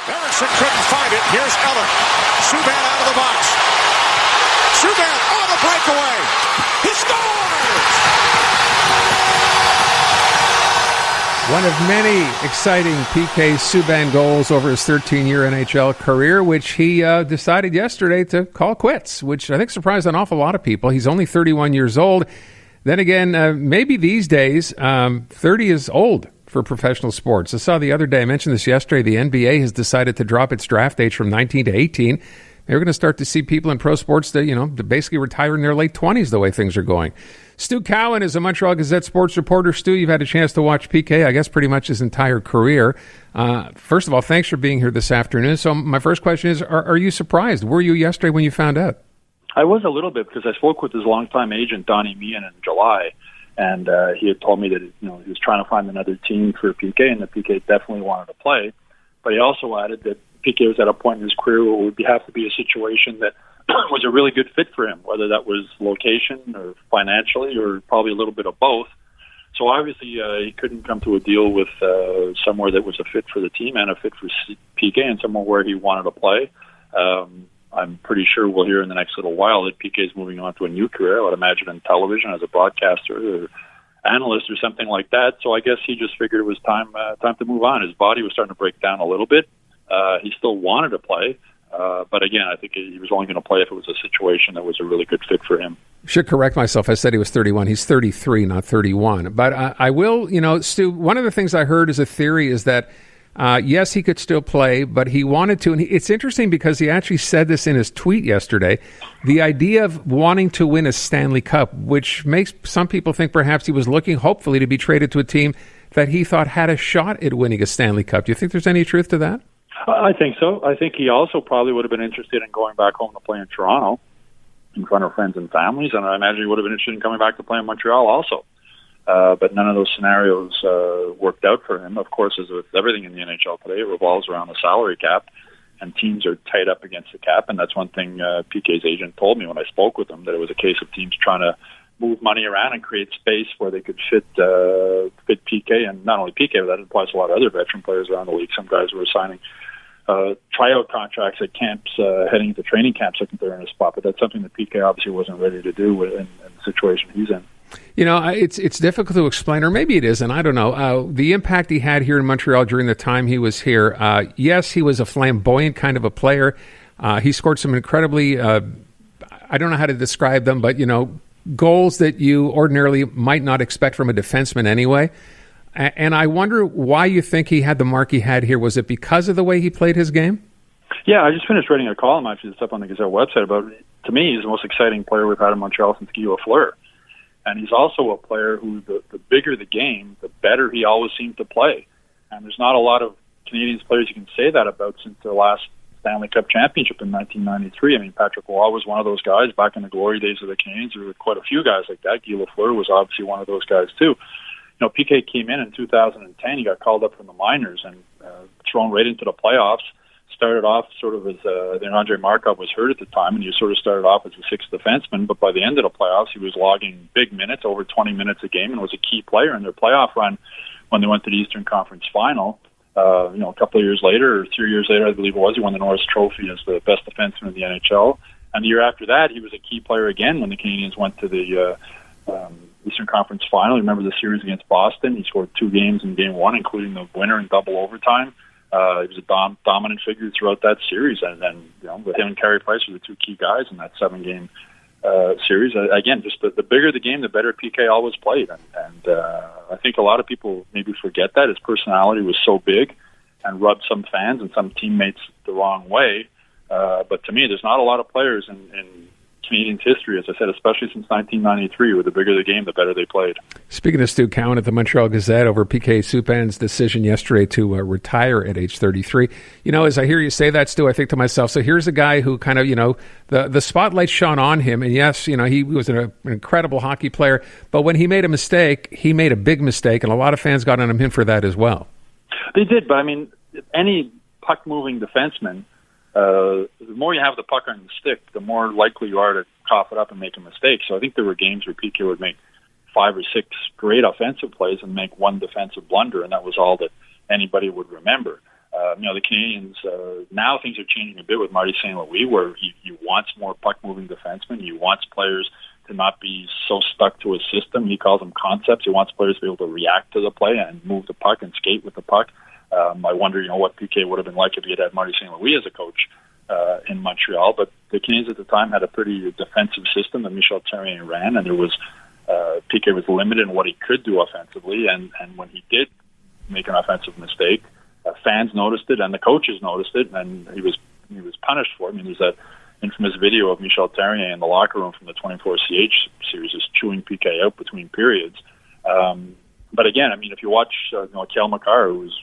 Erickson couldn't find it. Here's Eller. Subban out of the box. Subban on the breakaway. He scores! One of many exciting PK Subban goals over his 13-year NHL career, which he decided yesterday to call quits, which I think surprised an awful lot of people. He's only 31 years old. Then again, maybe these days, 30 is old for professional sports. I saw the other day, I mentioned this yesterday, the NBA has decided to drop its draft age from 19 to 18. They're going to start to see people in pro sports that, to basically retire in their late 20s the way things are going. STU COWAN is a Montreal Gazette sports reporter. Stu, you've had a chance to watch PK, I guess, pretty much his entire career. First of all, thanks for being here this afternoon. So my first question is, are you surprised? Were you yesterday when you found out? I was a little bit, because I spoke with his longtime agent, Donnie Meehan, in July. And he had told me that he was trying to find another team for PK, and that PK definitely wanted to play. But he also added that PK was at a point in his career where it would have to be a situation that was a really good fit for him, whether that was location or financially or probably a little bit of both. So obviously he couldn't come to a deal with somewhere that was a fit for the team and a fit for PK, and somewhere where he wanted to play. I'm pretty sure we'll hear in the next little while that PK is moving on to a new career, I would imagine in television as a broadcaster or analyst or something like that. So I guess he just figured it was time to move on. His body was starting to break down a little bit. He still wanted to play, but again, I think he was only going to play if it was a situation that was a really good fit for him. Should correct myself. I said he was 31. He's 33, not 31. But I will, Stu, one of the things I heard as a theory is that yes, he could still play, but he wanted to. And it's interesting because he actually said this in his tweet yesterday, the idea of wanting to win a Stanley Cup, which makes some people think perhaps he was looking, hopefully, to be traded to a team that he thought had a shot at winning a Stanley Cup. Do you think there's any truth to that? I think so. I think he also probably would have been interested in going back home to play in Toronto in front of friends and families, and I imagine he would have been interested in coming back to play in Montreal also. But none of those scenarios worked out for him. Of course, as with everything in the NHL today, it revolves around the salary cap, and teams are tight up against the cap. And that's one thing PK's agent told me when I spoke with him, that it was a case of teams trying to move money around and create space where they could fit PK, and not only PK, but that applies to a lot of other veteran players around the league. Some guys were signing tryout contracts at camps, heading into training camps, looking they're in a spot. But that's something that PK obviously wasn't ready to do in the situation he's in. It's difficult to explain, or maybe it isn't. I don't know. The impact he had here in Montreal during the time he was here. Yes, he was a flamboyant kind of a player. He scored some incredibly, I don't know how to describe them, but, goals that you ordinarily might not expect from a defenseman anyway. And I wonder why you think he had the mark he had here. Was it because of the way he played his game? Yeah, I just finished writing a column, actually, that's up on the Gazette website about, to me, he's the most exciting player we've had in Montreal since Guy Lafleur. And he's also a player who, the bigger the game, the better he always seemed to play. And there's not a lot of Canadian players you can say that about since their last Stanley Cup championship in 1993. I mean, Patrick Roy was one of those guys back in the glory days of the Canadiens. There were quite a few guys like that. Guy Lafleur was obviously one of those guys, too. PK came in 2010. He got called up from the minors and thrown right into the playoffs. Started off sort of as Andre Markov was hurt at the time, and he sort of started off as a sixth defenseman. But by the end of the playoffs, he was logging big minutes, over 20 minutes a game, and was a key player in their playoff run when they went to the Eastern Conference Final. A couple of years later, or 3 years later, I believe it was, he won the Norris Trophy as the best defenseman in the NHL. And the year after that, he was a key player again when the Canadiens went to the Eastern Conference Final. You remember the series against Boston? He scored 2 games in Game 1, including the winner in double overtime. He was a dominant figure throughout that series, and then with him and Carey Price were the 2 key guys in that 7-game series. Again, just the bigger the game, the better PK always played, and I think a lot of people maybe forget that his personality was so big and rubbed some fans and some teammates the wrong way. But to me, there's not a lot of players in Canadians' history, as I said, especially since 1993, where the bigger the game, the better they played. Speaking of Stu COWAN at the Montreal Gazette over PK Subban's decision yesterday to retire at age 33, as I hear you say that, Stu, I think to myself, so here's a guy who kind of, the spotlight shone on him, and yes, he was an incredible hockey player, but when he made a mistake, he made a big mistake, and a lot of fans got on him for that as well. They did, but I mean, any puck-moving defenseman, the more you have the puck on the stick, the more likely you are to cough it up and make a mistake. So I think there were games where PK would make 5 or 6 great offensive plays and make one defensive blunder, and that was all that anybody would remember. The Canadians, now things are changing a bit with Marty St. Louis, where he wants more puck-moving defensemen. He wants players to not be so stuck to a system. He calls them concepts. He wants players to be able to react to the play and move the puck and skate with the puck. I wonder, what PK would have been like if he had Marty St. Louis as a coach in Montreal. But the Canadians at the time had a pretty defensive system that Michel Therrien ran, and there was PK was limited in what he could do offensively. And when he did make an offensive mistake, fans noticed it, and the coaches noticed it, and he was punished for it. I mean, there's that infamous video of Michel Therrien in the locker room from the 24CH series, just chewing PK out between periods. But again, I mean, if you watch, Cale Makar, who's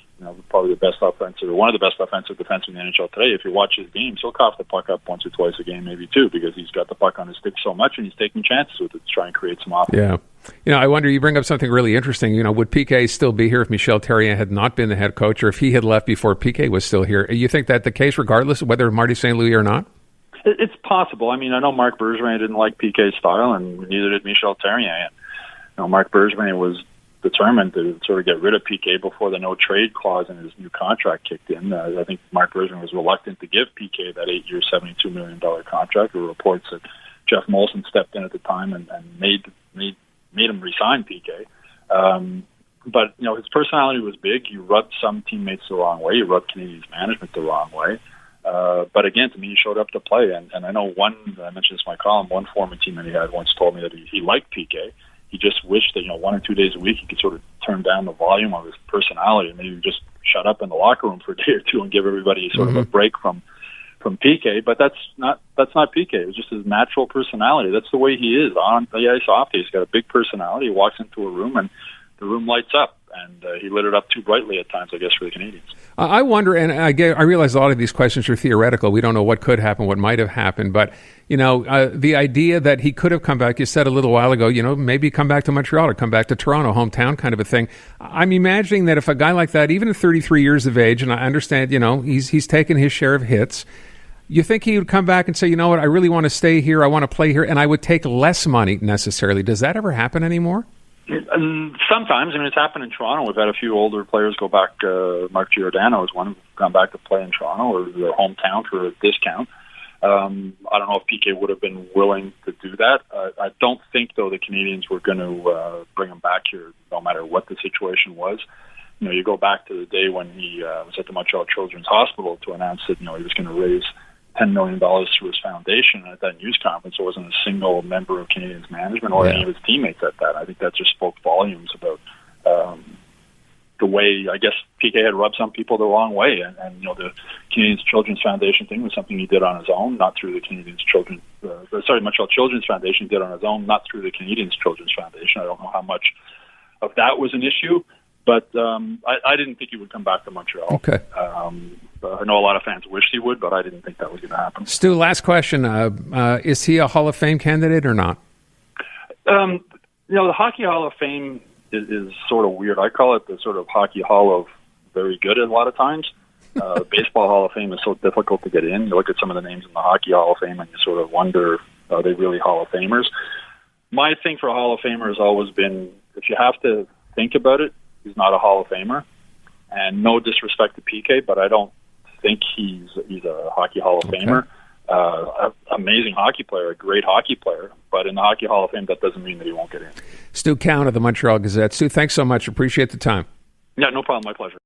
probably the best offensive, or one of the best offensive defensemen in the NHL today, if you watch his games, he'll cough the puck up once or twice a game, maybe two, because he's got the puck on his stick so much, and he's taking chances with it to try and create some offense. Yeah. I wonder, you bring up something really interesting. Would PK still be here if Michel Therrien had not been the head coach, or if he had left before PK was still here? You think that the case, regardless of whether Marty St. Louis or not? It's possible. I mean, I know Marc Bergevin didn't like PK's style, and neither did Michel Therrien. Marc Bergevin was determined to sort of get rid of PK before the no-trade clause in his new contract kicked in. I think Marc Bergevin was reluctant to give PK that 8-year, $72 million contract. There were reports that Jeff Molson stepped in at the time and made him resign PK. But his personality was big. He rubbed some teammates the wrong way. He rubbed Canadians management the wrong way. But again, to me, he showed up to play. And I know I mentioned this in my column, one former teammate he had once told me that he liked PK. He just wished that 1 or 2 days a week he could sort of turn down the volume of his personality and maybe just shut up in the locker room for a day or two and give everybody sort of a break from PK. But that's not PK. It was just his natural personality. That's the way he is on the ice, off days. He's got a big personality. He walks into a room and the room lights up. And he lit it up too brightly at times, I guess, for the Canadians. I wonder, and I realize a lot of these questions are theoretical. We don't know what could happen, what might have happened. But, the idea that he could have come back, you said a little while ago, maybe come back to Montreal or come back to Toronto, hometown kind of a thing. I'm imagining that if a guy like that, even at 33 years of age, and I understand, he's taken his share of hits, you think he would come back and say, you know what, I really want to stay here, I want to play here, and I would take less money necessarily. Does that ever happen anymore? Sometimes. I mean, it's happened in Toronto. We've had a few older players go back. Mark Giordano is one who's gone back to play in Toronto or their hometown for a discount. I don't know if PK would have been willing to do that. I don't think, though, the Canadians were going to bring him back here no matter what the situation was. You go back to the day when he was at the Montreal Children's Hospital to announce that, he was going to raise $10 million through his foundation. At that news conference, there wasn't a single member of Canadians management or any of his teammates at that. I think that just spoke volumes about the way, I guess, PK had rubbed some people the wrong way. And the Canadians Children's Foundation thing was something he did on his own, not through the Montreal Children's Foundation did on his own, not through the Canadians Children's Foundation. I don't know how much of that was an issue, but I didn't think he would come back to Montreal. Okay. I know a lot of fans wished he would, but I didn't think that was going to happen. Stu, last question. Is he a Hall of Fame candidate or not? The Hockey Hall of Fame is sort of weird. I call it the sort of Hockey Hall of very good a lot of times. Baseball Hall of Fame is so difficult to get in. You look at some of the names in the Hockey Hall of Fame and you sort of wonder, are they really Hall of Famers? My thing for a Hall of Famer has always been, if you have to think about it, he's not a Hall of Famer. And no disrespect to PK, but I don't think he's a Hockey Hall of Famer. Amazing hockey player, a great hockey player, but in the Hockey Hall of Fame, that doesn't mean that he won't get in. Stu Cowan of the Montreal Gazette. Stu, thanks so much. Appreciate the time. Yeah, no problem. My pleasure.